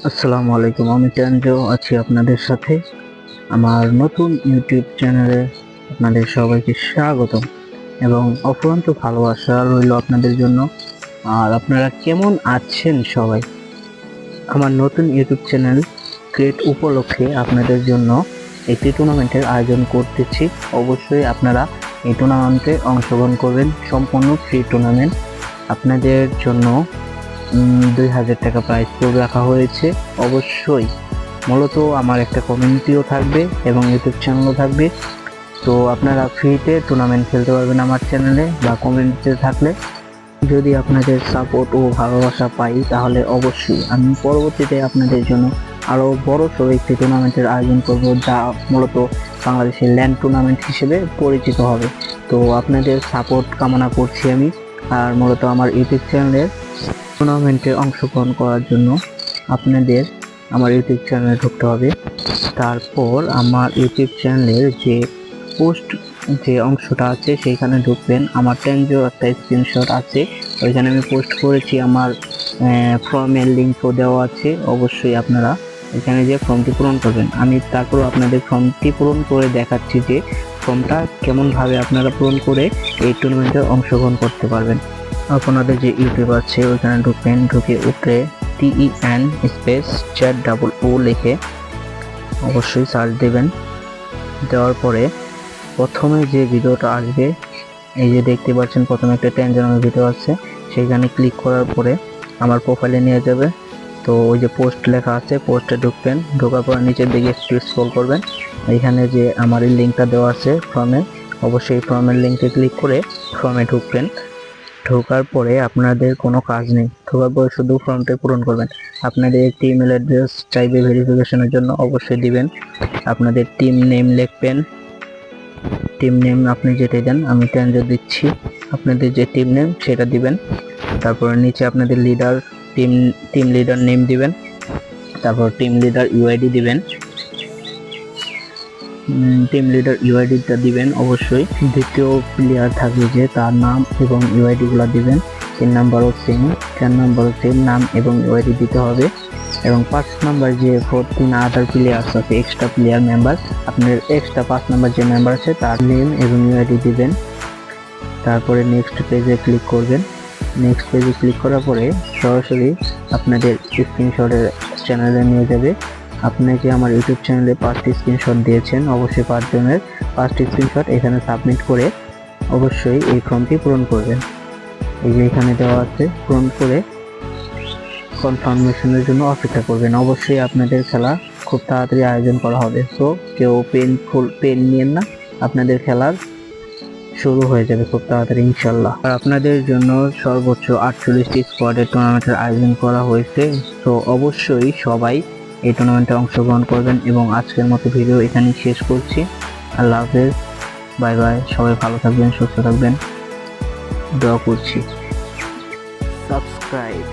আসসালামু আলাইকুম, আমি টেনজো আছি আপনাদের সাথে আমার নতুন ইউটিউব চ্যানেলে। আপনাদের সবাইকে স্বাগতম এবং অফুরন্ত ভালোবাসা রইল আপনাদের জন্য। আর আপনারা কেমন আছেন সবাই? আমার নতুন ইউটিউব চ্যানেল ক্রিয়েট উপলক্ষে আপনাদের জন্য একটি টুর্নামেন্টের আয়োজন করতেছি। অবশ্যই আপনারা এই টুর্নামেন্টে অংশগ্রহণ করবেন, সম্পূর্ণ ফ্রি টুর্নামেন্ট। আপনাদের জন্য 2000 টাকা প্রাইজ পুল রাখা হয়েছে। অবশ্যই মূলত আমার একটা কমিউনিটিও থাকবে এবং ইউটিউব চ্যানেলও থাকবে। তো আপনারা ফ্রিতে টুর্নামেন্ট খেলতে পারবেন আমার চ্যানেলে বা কমিউনিটিতে থাকলে। যদি আপনাদের সাপোর্ট ও ভালোবাসা পাই তাহলে অবশ্যই আমি পরবর্তীতে আপনাদের জন্য আরও বড় সড়ো একটি টুর্নামেন্টের আয়োজন করব, যা মূলত বাংলাদেশের ল্যান্ড টুর্নামেন্ট হিসেবে পরিচিত হবে। তো আপনাদের সাপোর্ট কামনা করছি আমি। আর মূলত আমার ইউটিউব চ্যানেলের টুর্নামেন্টে অংশগ্রহণ করার জন্য আপনাদের আমার ইউটিউব চ্যানেলে ঢুকতে হবে। তারপর আমার ইউটিউব চ্যানেলের পোস্ট যে অংশটা আছে সেইখানে ঢুকবেন। আমার টেনজো একটা স্ক্রিনশট আছে, ওইখানে আমি পোস্ট করেছি। আমার ফর্মের লিঙ্কও দেওয়া আছে। অবশ্যই আপনারা এখানে যে ফর্মটি পূরণ করবেন। আমি তারপর আপনাদের ফর্মটি পূরণ করে দেখাচ্ছি যে ফর্মটা কেমনভাবে আপনারা পূরণ করে এই টুর্নামেন্টে অংশগ্রহণ করতে পারবেন। আপনাদের যে ইউটিউব আছে ওইখানে ঢুকবেন, ঢুকে উপরে TEN স্পেস ZOO লিখে অবশ্যই সার্চ দেবেন। দেওয়ার পরে প্রথমে যে ভিডিওটা আসবে, এই যে দেখতে পাচ্ছেন প্রথমে একটা টেনজো নামের ভিডিও আছে, সেইখানে ক্লিক করার পরে আমার প্রোফাইলে নিয়ে যাবে। তো ওই যে পোস্ট লেখা আছে, পোস্টে ঢুকবেন। ঢোকার পর নিচের দিকে স্ক্রল করবেন, এইখানে যে আমার এই লিঙ্কটা দেওয়া আছে ফর্মে, অবশ্যই ফর্মের লিঙ্কে ক্লিক করে ফর্মে ঢুকবেন। ঢোকার পরে আপনাদের কোনো কাজ নেই, ঢোকার পরে শুধু ফর্মটা পূরণ করবেন। আপনাদের একটি ইমেল অ্যাড্রেস চাইবে ভেরিফিকেশনের জন্য, অবশ্যই দিবেন। আপনাদের টিম নেম লিখবেন, টিম নেম আপনি যেটা দেন, আমি টেনজো দিচ্ছি, আপনাদের যে টিম নেম সেটা দিবেন। তারপর নিচে আপনাদের লিডার টিম লিডার নেম দিবেন, তারপর টিম লিডার ইউআইডি দিবেন। টিম লিডার ইউআইডিটা দিবেন অবশ্যই। দ্বিতীয় প্লেয়ার থাকবে যে তার নাম এবং ইউআইডিগুলো দিবেন। 3 নাম্বারও সেম, 4 নাম্বারও সেম নাম এবং ইউআইডি দিতে হবে। এবং 5 নাম্বার যে 14 আদার প্লেয়ার্স আছে, এক্সট্রা প্লেয়ার মেম্বার, আপনার এক্সট্রা 5 নাম্বার যে মেম্বার আছে তার নেম এবং ইউআইডি দিবেন। তারপরে নেক্সট পেজে ক্লিক করবেন। নেক্সট পেজে ক্লিক করার পরে সরাসরি আপনাদের স্ক্রিনশটের চ্যানেলে নিয়ে যাবে। আপনি যে আমার ইউটিউব চ্যানেলে 5টি স্ক্রিনশট দিয়েছেন, অবশ্যই 5 জনের 5টি স্ক্রিনশট এখানে সাবমিট করে অবশ্যই এই ফর্মটি পূরণ করবেন। এই যে এখানে দেওয়া আছে, পূরণ করে কনফার্মেশনের জন্য অপেক্ষা করবেন। অবশ্যই আপনাদের খেলা খুব তাড়াতাড়ি আয়োজন করা হবে। সো কেউ পেন নিয়েন না, আপনাদের খেলার শুরু হয়ে যাবে খুব তাড়াতাড়ি ইনশাল্লাহ। আর আপনাদের জন্য সর্বোচ্চ 48টি স্কোয়াডের টুর্নামেন্টের আয়োজন করা হয়েছে। তো অবশ্যই সবাই এই টুর্নামেন্টে অংশগ্রহণ করবেন। এবং আজকের মতো ভিডিও এখানেই শেষ করছি। আল্লাহ হাফেজ, বাই বাই। সবাই ভালো থাকবেন, সুস্থ থাকবেন, দোয়া করছি। সাবস্ক্রাইব।